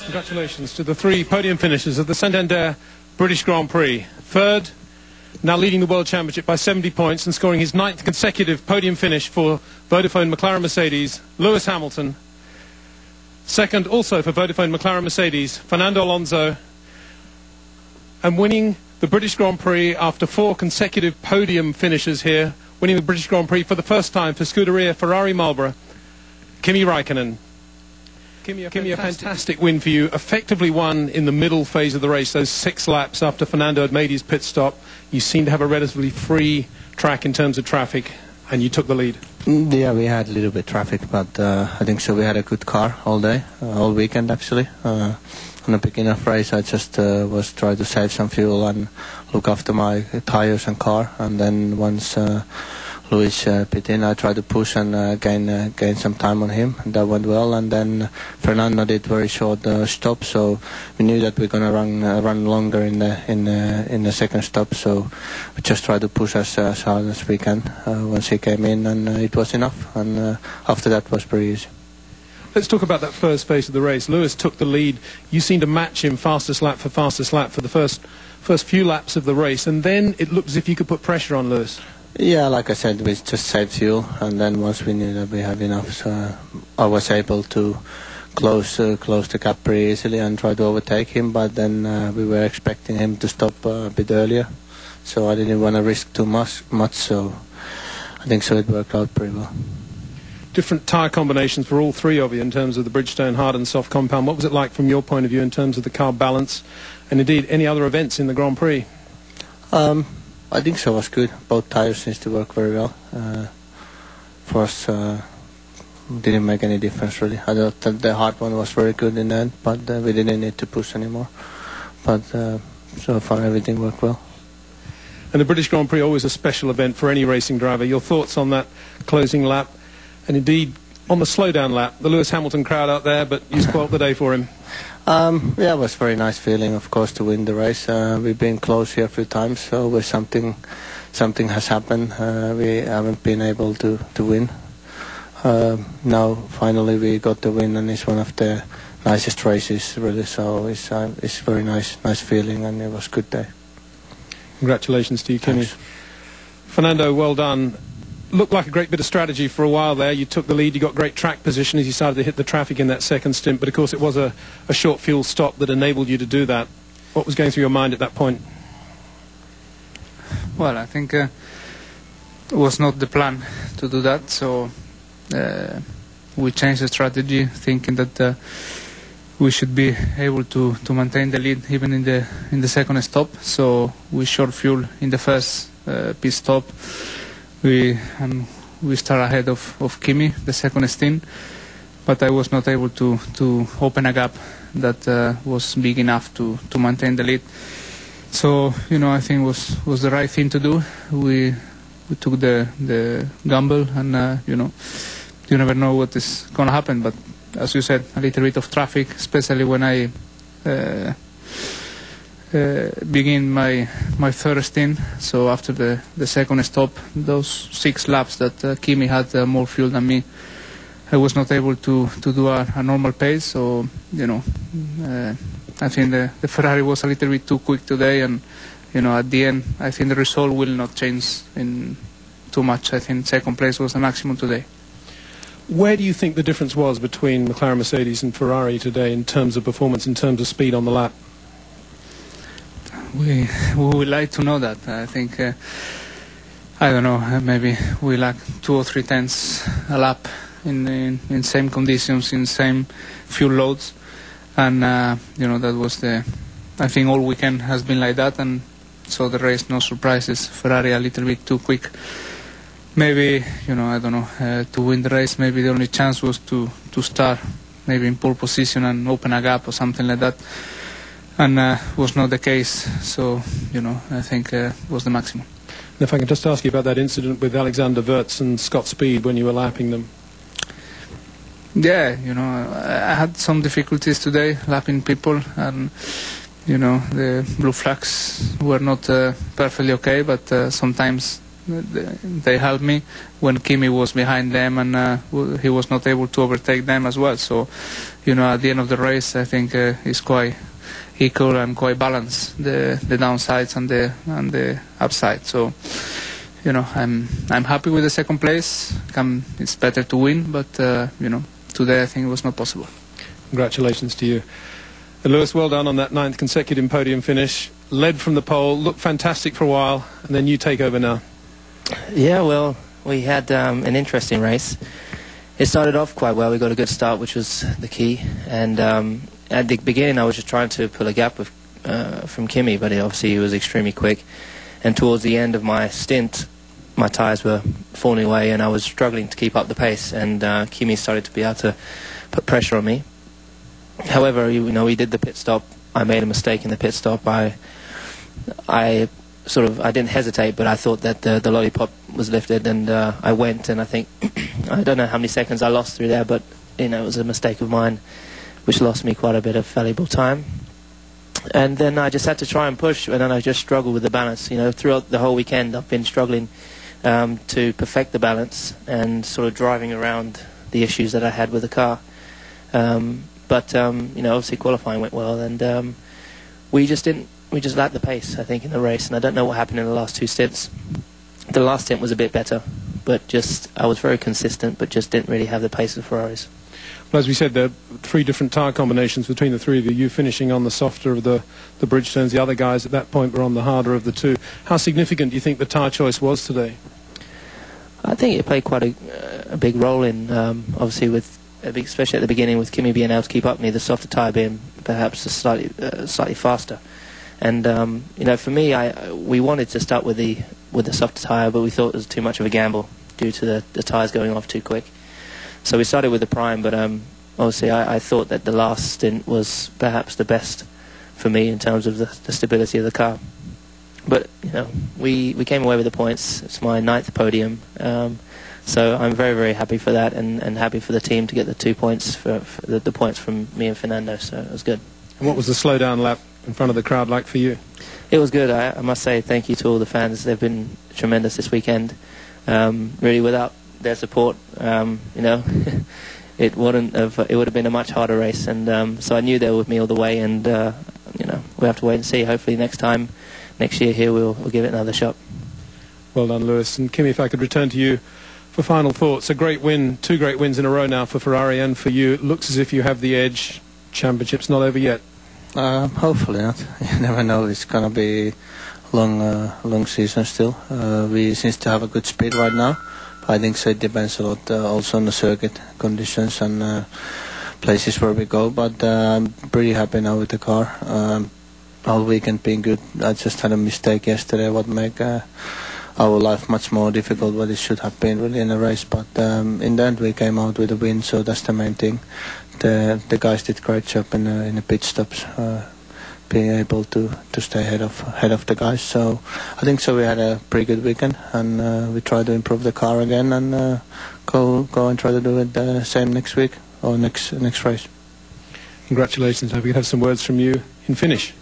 Congratulations to the three podium finishers of the Santander British Grand Prix. Third, now leading the World Championship by 70 points and scoring his 9th consecutive podium finish for Vodafone McLaren Mercedes, Lewis Hamilton. Second, also for Vodafone McLaren Mercedes, Fernando Alonso. And winning the British Grand Prix after 4 consecutive podium finishes here, winning the British Grand Prix for the first time for Scuderia Ferrari Marlboro, Kimi Räikkönen. Kimi, a fantastic win for you. Effectively won in the middle phase of the race, those 6 laps after Fernando had made his pit stop. You seemed to have a relatively free track in terms of traffic, and you took the lead. Yeah, we had a little bit of traffic, but I think so. We had a good car all day, all weekend actually. On the beginning of race, I just was trying to save some fuel and look after my tires and car, and then once Lewis pit in, I tried to push and gain some time on him, and that went well. And then Fernando did very short stop, so we knew that we're gonna run longer in the second stop. So we just tried to push as hard as we can once he came in, and it was enough. And after that was pretty easy. Let's talk about that first phase of the race. Lewis took the lead. You seemed to match him fastest lap for the first few laps of the race, and then it looked as if you could put pressure on Lewis. Yeah, like I said, we just saved fuel, and then once we knew that we had enough, so I was able to close the gap pretty easily and try to overtake him. But then we were expecting him to stop a bit earlier, so I didn't want to risk too much. So I think so it worked out pretty well. Different tyre combinations for all three of you in terms of the Bridgestone hard and soft compound. What was it like from your point of view in terms of the car balance, and indeed any other events in the Grand Prix? I think so was good. Both tires seems to work very well. For us, didn't make any difference really. I thought that the hard one was very good in the end, but we didn't need to push anymore. But so far everything worked well. And the British Grand Prix always a special event for any racing driver. Your thoughts on that closing lap, and indeed on the slowdown lap, the Lewis Hamilton crowd out there, but you spoiled the day for him. Yeah, it was a very nice feeling, of course, to win the race. We've been close here a few times, so when something has happened, we haven't been able to win. Now, finally, we got the win, and it's one of the nicest races, really. So it's very nice feeling, and it was a good day. Congratulations to you, Kimi. Fernando, well done. Looked like a great bit of strategy for a while there. You took the lead, you got great track position as you started to hit the traffic in that second stint, but of course it was a short fuel stop that enabled you to do that. What was going through your mind at that point? Well, I think it was not the plan to do that, so we changed the strategy, thinking that we should be able to maintain the lead even in the second stop. So we short fuel in the first pit stop. We start ahead of Kimi the second stint, but I was not able to open a gap that was big enough to maintain the lead. So I think it was the right thing to do. We took the gamble, and you never know what is going to happen. But as you said, a little bit of traffic, especially when I begin my third stint. So after the second stop, those 6 laps that Kimi had more fuel than me, I was not able to do a normal pace. So I think the Ferrari was a little bit too quick today, and at the end I think the result will not change in too much. I think second place was the maximum today. Where do you think the difference was between McLaren, Mercedes and Ferrari today in terms of performance, in terms of speed on the lap? We would like to know that. I think, I don't know, maybe we lack 2 or 3 tenths a lap in same conditions, in same fuel loads. And, that was I think all weekend has been like that. And so the race, no surprises. Ferrari a little bit too quick. Maybe, I don't know, to win the race, maybe the only chance was to start maybe in pole position and open a gap or something like that. And was not the case, so I think was the maximum. And if I can just ask you about that incident with Alexander Wurz and Scott Speed when you were lapping them. Yeah, I had some difficulties today lapping people, and the blue flags were not perfectly okay, but sometimes they helped me when Kimi was behind them, and he was not able to overtake them as well. So, at the end of the race, I think it's quite equal and quite balanced, the downsides and the upside. So, I'm happy with the second place. It's better to win, but today I think it was not possible. Congratulations to you. Lewis, well done on that 9th consecutive podium finish. Led from the pole, looked fantastic for a while, and then you take over now. Yeah, well, we had an interesting race. It started off quite well. We got a good start, which was the key. And at the beginning, I was just trying to pull a gap from Kimi, but obviously he was extremely quick. And towards the end of my stint, my tyres were falling away, and I was struggling to keep up the pace. And Kimi started to be able to put pressure on me. However, we did the pit stop. I made a mistake in the pit stop. I didn't hesitate, but I thought that the lollipop was lifted, and I went, and I think I don't know how many seconds I lost through there, but it was a mistake of mine, which lost me quite a bit of valuable time. And then I just had to try and push, and then I just struggled with the balance. Throughout the whole weekend, I've been struggling to perfect the balance and sort of driving around the issues that I had with the car. But obviously qualifying went well, and we just lacked the pace, I think, in the race. And I don't know what happened in the last two stints. The last stint was a bit better, but I was very consistent, but just didn't really have the pace of Ferraris. Well, as we said, there are 3 different tyre combinations between the 3 of you. You finishing on the softer of the Bridgestones, the other guys at that point were on the harder of the 2. How significant do you think the tyre choice was today? I think it played quite a big role in, obviously, especially at the beginning, with Kimi being able to keep up with me, the softer tyre being perhaps slightly faster. And for me, we wanted to start with the softer tyre, but we thought it was too much of a gamble due to the tyres going off too quick. So we started with the prime, but obviously I thought that the last stint was perhaps the best for me in terms of the stability of the car. But we came away with the points. It's my 9th podium. So I'm very, very happy for that, and happy for the team to get the 2 points for the points from me and Fernando. So it was good. And what was the slowdown lap in front of the crowd like for you? It was good. I must say thank you to all the fans. They've been tremendous this weekend. Really, without their support, it would have been a much harder race. And so I knew they were with me all the way. And we have to wait and see. Hopefully next year here we'll give it another shot. Well done, Lewis. And Kimi, if I could return to you for final thoughts. A great win, 2 great wins in a row now for Ferrari and for you. It looks as if you have the edge. Championship's not over yet. Hopefully not. You never know. It's gonna be long season still. We seem to have a good speed right now. I think so. It depends a lot also on the circuit conditions and places where we go. But I'm pretty happy now with the car. All weekend being good. I just had a mistake yesterday. What make our life much more difficult what it should have been really in a race, but in the end we came out with a win, so that's the main thing. The guys did a great job in the pit stops, being able to stay ahead of the guys. So I think so we had a pretty good weekend, and we try to improve the car again and go and try to do it the same next week or next race. Congratulations. I hope we can have some words from you in Finnish.